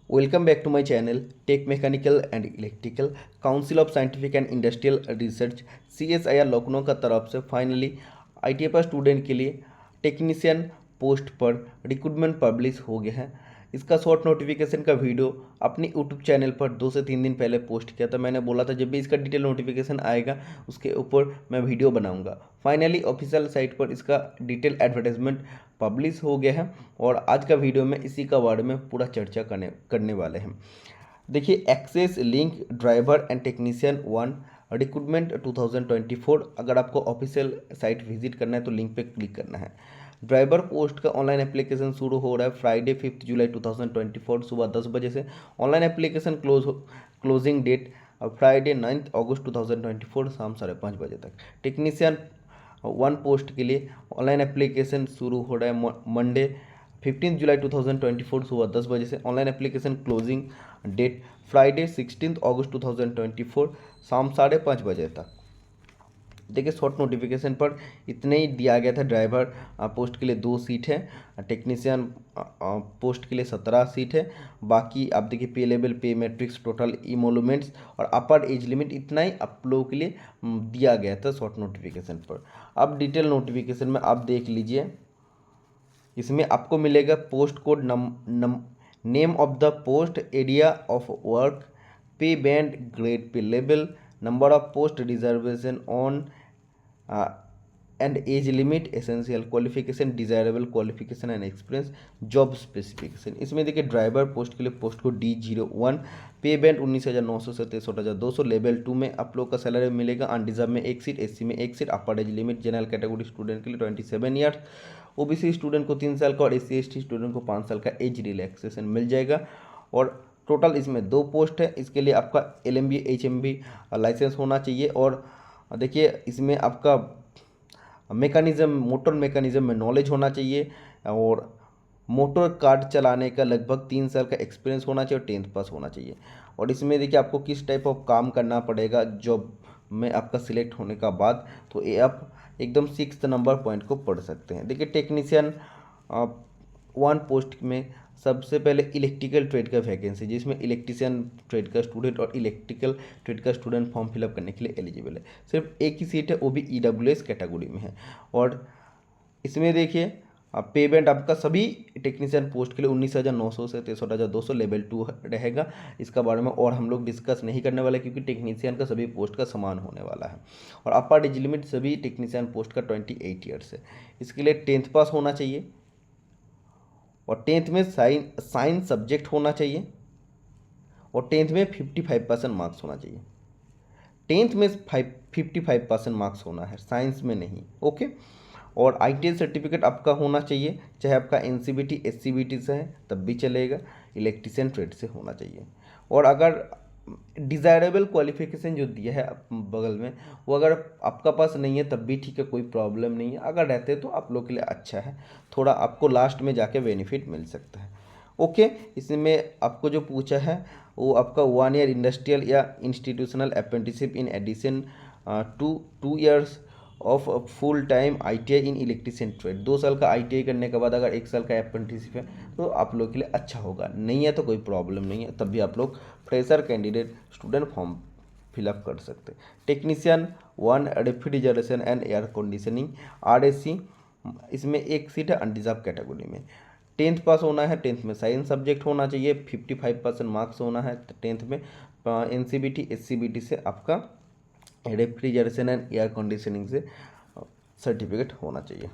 Welcome back to my channel tech mechanical and electrical council of scientific and industrial research CSIR Lucknow का तरफ से finally ITI पर student के लिए technician post पर रिक्रूटमेंट पब्लिश हो गया है। इसका शॉर्ट नोटिफिकेशन का वीडियो अपनी यूट्यूब चैनल पर 2 से 3 दिन पहले पोस्ट किया था। मैंने बोला था जब भी इसका डिटेल नोटिफिकेशन आएगा उसके ऊपर मैं वीडियो बनाऊंगा। फाइनली ऑफिशियल साइट पर इसका डिटेल एडवर्टाइजमेंट पब्लिश हो गया है और आज का वीडियो में इसी का बारे में पूरा चर्चा करने वाले हैं। देखिए, access link driver and technician 1 recruitment 2024। अगर आपको ऑफिशियल साइट विजिट करना है तो लिंक पे क्लिक करना है। ड्राइवर पोस्ट का ऑनलाइन एप्लीकेशन शुरू हो रहा है फ्राइडे 5 जुलाई 2024 सुबह 10 बजे से। Online application closing date Friday 9 अगस्त 2024 शाम 5:30 बजे तक। टेक्नीशियन 1 पोस्ट के लिए ऑनलाइन एप्लीकेशन शुरू हो रहा है मंडे 15 जुलाई 2024 सुबह 10 बजे से। Online application closing date Friday 16 अगस्त 2024 शाम 5:30 बजे तक। देखिए, शॉर्ट नोटिफिकेशन पर इतने ही दिया गया था। ड्राइवर पोस्ट के लिए 2 सीट है, टेक्नीशियन पोस्ट के लिए 17 सीट है। बाकी आप देखिए पे लेवल, पे मैट्रिक्स, टोटल इमोलमेंट्स और अपर एज लिमिट इतना ही आप लोगों के लिए दिया गया था शॉर्ट नोटिफिकेशन पर। अब डिटेल नोटिफिकेशन में आप देख लीजिए। इसमें आपको मिलेगा post code, name of the post, area of work, पे बैंड, ग्रेड, पे level, number of post, reservation on and age limit, essential qualification, desirable qualification and experience, job specification. इसमें देखिए ड्राइवर पोस्ट के लिए पोस्ट को D01, पे band 19,900 से 63,200। Level 2 में आप लोग का सैलरी मिलेगा। अनडिजर्व में 1 सीट, SC में 1 सीट। अपर age limit general category student के लिए 27 ईयर्स, OBC स्टूडेंट को 3 साल का और SC ST स्टूडेंट को 5 साल का एज रिलैक्सेशन मिल जाएगा। और टोटल इसमें 2 पोस्ट है। इसके लिए आपका LMB HMB लाइसेंस होना चाहिए। और देखिए, इसमें आपका मैकेनिज़्म, मोटर मैकेनिज़्म में नॉलेज होना चाहिए और मोटर कार चलाने का लगभग 3 साल का एक्सपीरियंस होना चाहिए और 10th पास होना चाहिए। और इसमें देखिए आपको किस टाइप ऑफ काम करना पड़ेगा जॉब में आपका सिलेक्ट होने का बाद, तो ये आप एकदम 6 नंबर पॉइंट को पढ़ सकते हैं। देखिए, टेक्नीशियन 1 पोस्ट में सबसे पहले इलेक्ट्रिकल ट्रेड का वैकेंसी, जिसमें इलेक्ट्रिशियन ट्रेड का स्टूडेंट और इलेक्ट्रिकल ट्रेड का स्टूडेंट फॉर्म फिलअप करने के लिए एलिजिबल है। सिर्फ एक ही सीट है, वो भी EWS कैटेगरी में है। और इसमें देखिए पेमेंट आपका सभी टेक्नीशियन पोस्ट के लिए 19,900 से 63,200 लेवल 2 रहेगा। इसका बारे में और हम लोग डिस्कस नहीं करने वाले क्योंकि टेक्नीशियन का सभी पोस्ट का समान होने वाला है। और अपर एज लिमिट सभी टेक्नीशियन पोस्ट का 28 ईयर्स है। इसके लिए 10th पास होना चाहिए और 10th में साइंस सब्जेक्ट होना चाहिए और 10th में 55% मार्क्स होना चाहिए। 10th में 55% मार्क्स होना है, साइंस में नहीं। ओके। और ITI सर्टिफिकेट आपका होना चाहिए, चाहे आपका NCVT SCVT से है तब भी चलेगा, इलेक्ट्रिशियन ट्रेड से होना चाहिए। और अगर डिज़ायरेबल क्वालिफिकेशन जो दिया है बगल में, वो अगर आपका पास नहीं है तब भी ठीक है, कोई प्रॉब्लम नहीं है। अगर रहते तो आप लोग के लिए अच्छा है, थोड़ा आपको लास्ट में जाके बेनिफिट मिल सकता है। ओके। इसमें आपको जो पूछा है वो आपका 1 ईयर इंडस्ट्रियल या institutional apprenticeship in addition to 2 years of full time ITI in electrician trade. 2 साल का ITI करने के बाद अगर 1 साल का अप्रेंटिसशिप है तो आप लोग के लिए अच्छा होगा। नहीं है तो कोई प्रॉब्लम नहीं है, तब भी आप लोग fresher candidate student form fill up कर सकते हैं। Technician 1 refrigeration and air conditioning RAC, इसमें 1 सीट है अनरिजर्व कैटेगरी में। 10th पास होना है, 10th में साइंस सब्जेक्ट होना चाहिए, 55% मार्क्स होना है 10th में। NCVT SCVT से आपका रेफ्रिजरेशन एंड एयर कंडीशनिंग से सर्टिफिकेट होना चाहिए।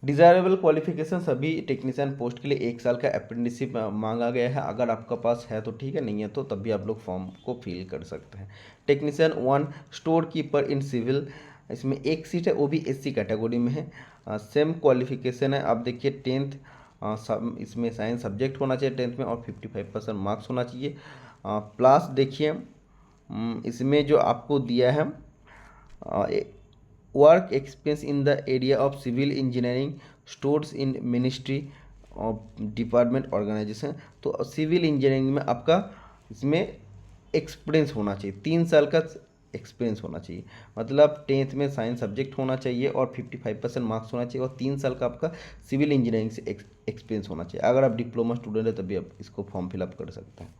डिज़ायरेबल क्वालिफिकेशन सभी टेक्नीशियन पोस्ट के लिए 1 साल का अप्रेंटिसशिप मांगा गया है। अगर आपका पास है तो ठीक है, नहीं है तो तब भी आप लोग फॉर्म को फिल कर सकते हैं। Technician 1 store keeper in civil, इसमें 1 सीट है, वो भी SC कैटेगरी में है। सेम क्वालिफिकेशन है। आप देखिए 10th इसमें साइंस सब्जेक्ट होना चाहिए 10th में और 55% मार्क्स होना चाहिए। प्लस देखिए इसमें जो आपको दिया है work experience in the area of civil engineering, stores in ministry of department organization. तो सिविल इंजीनियरिंग में आपका इसमें एक्सपीरियंस होना चाहिए, 3 साल का एक्सपीरियंस होना चाहिए। मतलब 10th में साइंस सब्जेक्ट होना चाहिए और 55% मार्क्स होना चाहिए और 3 साल का आपका सिविल इंजीनियरिंग से एक्सपीरियंस होना चाहिए। अगर आप डिप्लोमा स्टूडेंट है तभी आप इसको फॉर्म फिलअप कर सकते हैं।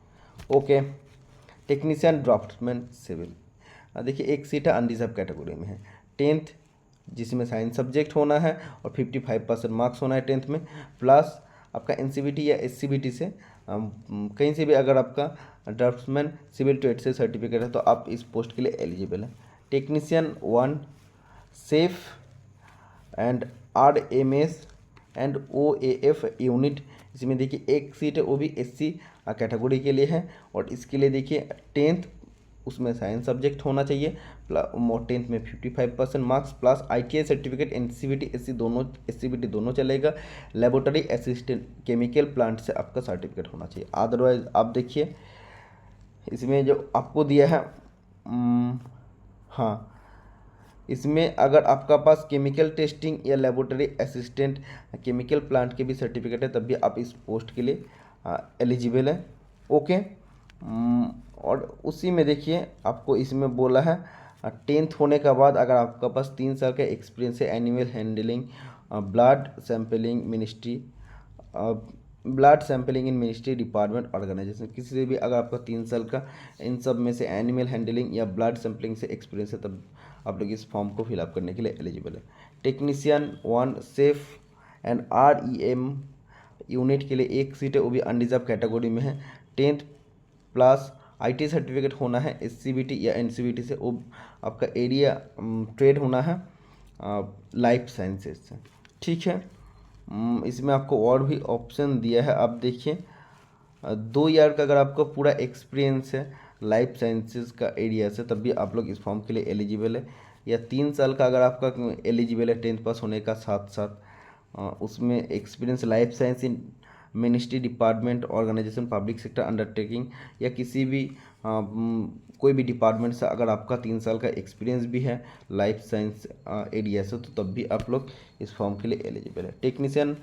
ओके, टेक्नीशियन ड्राफ्ट्समैन सिविल, देखिए एक सीट है अनरिजर्व कैटेगरी में है। 10th जिसमें साइंस सब्जेक्ट होना है और 55% मार्क्स होना है 10th में, प्लस आपका एनसीवीटी या एससीबीटी से कहीं से भी अगर आपका ड्राफ्ट्समैन सिविल ट्रेड से सर्टिफिकेट है तो आप इस पोस्ट के लिए एलिजिबल हैं। टेक्नीशियन 1 सेफ and RMS and OAF unit, इसमें देखिए एक सीट है वो भी एससी कैटेगरी के लिए है और इसके लिए देखिए 10th उसमें साइंस सब्जेक्ट होना चाहिए, 10th में 55% marks plus ITI certificate, NCVT SCVT दोनों चलेगा। लेबोरेटरी असिस्टेंट केमिकल प्लांट से आपका सर्टिफिकेट होना चाहिए। अदरवाइज आप देखिए इसमें जो आपको दिया है हाँ, इसमें अगर आपका पास केमिकल टेस्टिंग या लेबोरेटरी असिस्टेंट केमिकल प्लांट के भी सर्टिफिकेट है तब भी आप इस पोस्ट के लिए एलिजिबल है। ओके, और उसी में देखिए आपको इसमें बोला है 10th होने के बाद अगर आपका पास 3 साल का एक्सपीरियंस है animal handling, blood sampling ministry, blood sampling in ministry department organization, किसी से भी अगर आपका 3 साल का इन सब में से एनिमल हैंडलिंग या ब्लड सैंपलिंग से एक्सपीरियंस है तब आप लोग इस फॉर्म को फिलअप करने के लिए एलिजिबल है। टेक्नीशियन 1 सेफ एंड आरईएम यूनिट के लिए एक सीट है वो भी अनरिजर्व कैटेगरी में है। 10th प्लस आईटी सर्टिफिकेट होना है एससीबीटी या एनसीबीटी से, वो आपका एरिया ट्रेड होना है लाइफ साइंसेज से। ठीक है, इसमें आपको और भी ऑप्शन दिया है, आप देखिए 2 ईयर का अगर आपका पूरा एक्सपीरियंस है लाइफ साइंसेज का एरिया से तब भी आप लोग इस फॉर्म के लिए एलिजिबल है। या 3 साल का अगर आपका एलिजिबल है 10th पास होने का साथ साथ उसमें experience life science in ministry department organization public sector undertaking या किसी भी कोई भी डिपार्टमेंट से अगर आपका 3 साल का एक्सपीरियंस भी है लाइफ साइंस एरिया से तो तब भी आप लोग इस फॉर्म के लिए एलिजिबल है। टेक्नीशियन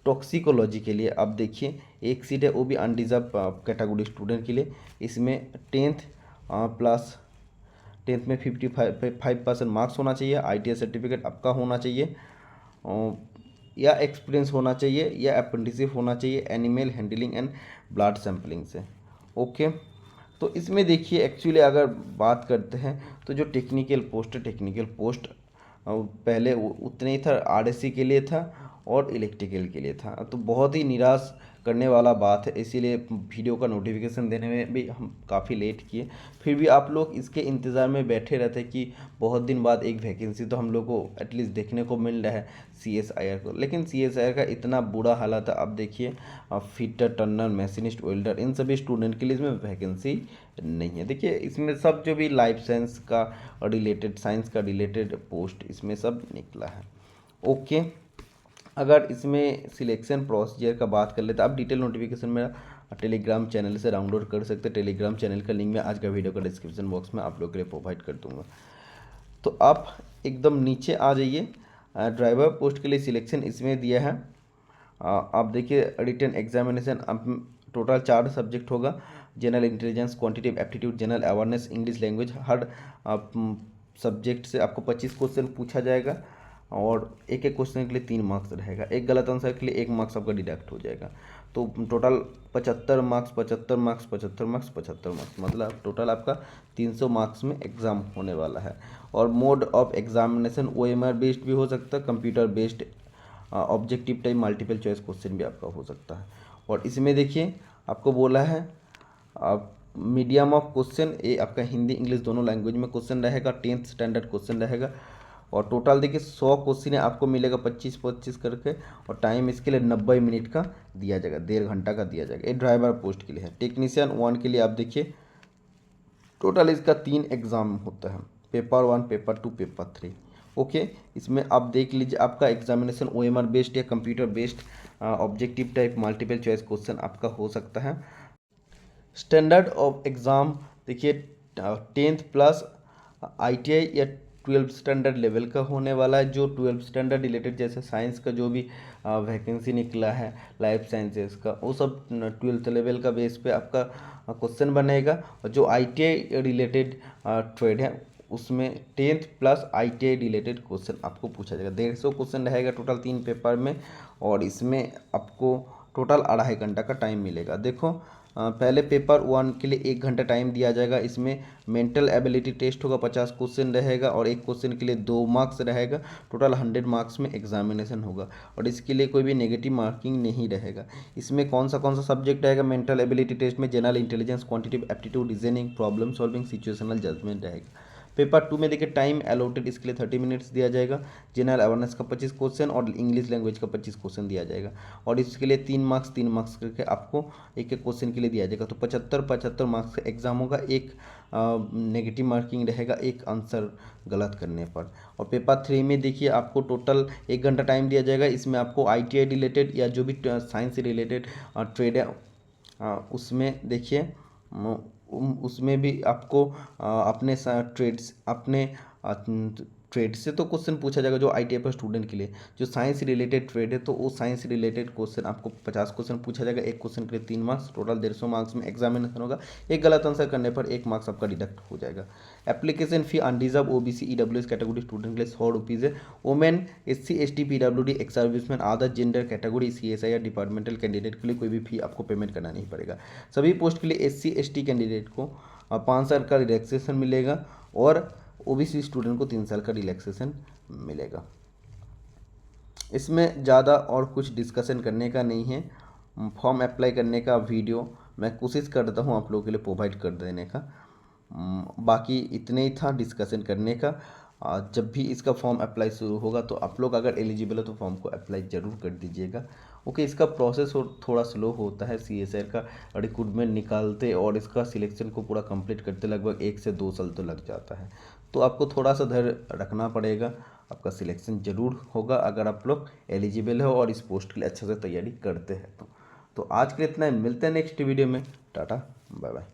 टॉक्सिकोलॉजी के लिए आप देखिए एक सीट है वो भी अनरिजर्व कैटेगरी स्टूडेंट के लिए। इसमें 10th प्लस 10th में 55% मार्क्स होना चाहिए, आईटीआई सर्टिफिकेट आपका होना चाहिए या एक्सपीरियंस होना चाहिए या अप्रेंटिसशिप होना चाहिए animal handling and blood sampling से। ओके, तो इसमें देखिए एक्चुअली अगर बात करते हैं तो जो टेक्निकल पोस्ट पहले उतने ही था, आरएससी के लिए था और इलेक्ट्रिकल के लिए था, तो बहुत ही निराश करने वाला बात है, इसीलिए वीडियो का नोटिफिकेशन देने में भी हम काफ़ी लेट किए। फिर भी आप लोग इसके इंतज़ार में बैठे रहते कि बहुत दिन बाद एक वैकेंसी तो हम लोग को एटलीस्ट देखने को मिल रहा है सीएसआईआर को, लेकिन सीएसआईआर का इतना बुरा हालत है। अब देखिए फिटर टर्नर मैशिनिस्ट वेल्डर इन सभी स्टूडेंट के लिए इसमें वैकेंसी नहीं है। देखिए इसमें सब जो भी लाइफ साइंस का रिलेटेड साइंस का रिलेटेड पोस्ट इसमें सब निकला है। ओके, अगर इसमें सिलेक्शन प्रोसीजर का बात कर ले तो आप डिटेल नोटिफिकेशन मेरा टेलीग्राम चैनल से डाउनलोड कर सकते हैं। टेलीग्राम चैनल का लिंक मैं आज का वीडियो का डिस्क्रिप्शन बॉक्स में आप लोग के लिए प्रोवाइड कर दूंगा। तो आप एकदम नीचे आ जाइए, ड्राइवर पोस्ट के लिए सिलेक्शन इसमें दिया है। आप देखिए रिटन एग्जामिनेशन टोटल 4 सब्जेक्ट होगा, general intelligence, quantitative aptitude, general awareness, English language. हर सब्जेक्ट से आपको 25 क्वेश्चन पूछा जाएगा और एक एक क्वेश्चन के लिए 3 मार्क्स रहेगा। एक गलत आंसर के लिए 1 मार्क्स आपका डिडक्ट हो जाएगा। तो total 75 marks 75 marks 75 marks 75 marks, मतलब टोटल आपका 300 मार्क्स में एग्ज़ाम होने वाला है। और mode of examination OMR based भी हो सकता है, computer based objective type multiple choice question भी आपका हो सकता है। और इसमें देखिए आपको बोला है मीडियम ऑफ क्वेश्चन, ये आपका हिंदी इंग्लिश दोनों लैंग्वेज में क्वेश्चन रहेगा, 10th स्टैंडर्ड क्वेश्चन रहेगा। और टोटल देखिए 100 क्वेश्चन है, आपको मिलेगा 25-25 करके, और टाइम इसके लिए 90 मिनट का दिया जाएगा, 1.5 घंटा का दिया जाएगा। ये ड्राइवर पोस्ट के लिए है। टेक्नीशियन 1 के लिए आप देखिए टोटल इसका 3 एग्ज़ाम होता है, पेपर 1, पेपर 2, पेपर 3। ओके, इसमें आप देख लीजिए आपका एग्जामिनेशन OMR बेस्ड या computer based objective type multiple choice question आपका हो सकता है। स्टैंडर्ड ऑफ एग्ज़ाम देखिए 10th प्लस ITI या ट्वेल्थ स्टैंडर्ड लेवल का होने वाला है। जो ट्वेल्थ स्टैंडर्ड रिलेटेड जैसे साइंस का जो भी वैकेंसी निकला है लाइफ साइंसेस का, वो सब ट्वेल्थ लेवल का बेस पे आपका क्वेश्चन बनेगा। और जो ITI रिलेटेड ट्रेड है उसमें 10th plus ITI related question आपको पूछा जाएगा। 150 क्वेश्चन रहेगा टोटल 3 पेपर में, और इसमें आपको टोटल 2.5 घंटा का टाइम मिलेगा। देखो पहले पेपर 1 के लिए 1 घंटा टाइम दिया जाएगा। इसमें मेंटल एबिलिटी टेस्ट होगा, 50 क्वेश्चन रहेगा, और एक क्वेश्चन के लिए 2 मार्क्स रहेगा। टोटल 100 मार्क्स में एग्जामिनेशन होगा, और इसके लिए कोई भी नेगेटिव मार्किंग नहीं रहेगा। इसमें कौन सा सब्जेक्ट रहेगा मेंटल एबिलिटी टेस्ट में? General intelligence, quantitative aptitude, reasoning, problem solving, situational judgement रहेगा। पेपर 2 में देखिए टाइम अलॉटेड इसके लिए 30 मिनट्स दिया जाएगा। जनरल अवेयरनेस का 25 क्वेश्चन और इंग्लिश लैंग्वेज का 25 क्वेश्चन दिया जाएगा, और इसके लिए 3 मार्क्स करके आपको एक एक क्वेश्चन के लिए दिया जाएगा। तो 75 मार्क्स का एग्जाम होगा। एक नेगेटिव मार्किंग रहेगा एक आंसर गलत करने पर। और पेपर 3 में देखिए आपको टोटल 1 घंटा टाइम दिया जाएगा। इसमें आपको ITI रिलेटेड या जो भी साइंस रिलेटेड ट्रेड है उसमें देखिए उसमें भी आपको अपने ट्रेड से तो क्वेश्चन पूछा जाएगा जो ITI पर स्टूडेंट के लिए। जो साइंस रिलेटेड ट्रेड है तो वो साइंस रिलेटेड क्वेश्चन आपको 50 क्वेश्चन पूछा जाएगा। एक क्वेश्चन के लिए 3 मार्क्स, टोटल 150 मार्क्स में एग्जामिनेशन होगा। एक गलत आंसर करने पर 1 मार्क्स आपका डिडक्ट हो जाएगा। Application fee unreserved OBC EWS category student के लिए 100 रुपीज़ है। Women, SC ST PWD ex serviceman other gender category CSIR departmental candidate के लिए कोई भी फी आपको पेमेंट करना नहीं पड़ेगा। सभी पोस्ट के लिए SC ST कैंडिडेट को 5 साल का रिलैक्सेशन मिलेगा, और OBC स्टूडेंट को 3 साल का रिलैक्सेशन मिलेगा। इसमें ज़्यादा और कुछ डिस्कशन करने का नहीं है। फॉर्म अप्लाई करने का वीडियो मैं कोशिश करता हूँ आप लोगों के लिए प्रोवाइड कर देने का। बाकी इतने ही था डिस्कशन करने का। जब भी इसका फॉर्म अप्लाई शुरू होगा तो आप लोग अगर एलिजिबल हो तो फॉर्म को अप्लाई ज़रूर कर दीजिएगा। ओके, इसका प्रोसेस थोड़ा स्लो होता है। CSIR का रिक्रूटमेंट निकालते और इसका सिलेक्शन को पूरा कंप्लीट करते लगभग 1 से 2 साल तो लग जाता है। तो आपको थोड़ा सा धैर्य रखना पड़ेगा। आपका सिलेक्शन ज़रूर होगा अगर आप लोग एलिजिबल हो और इस पोस्ट के लिए अच्छे से तैयारी करते हैं तो आज के लिए इतना ही। मिलते हैं नेक्स्ट वीडियो में। Tata, bye bye.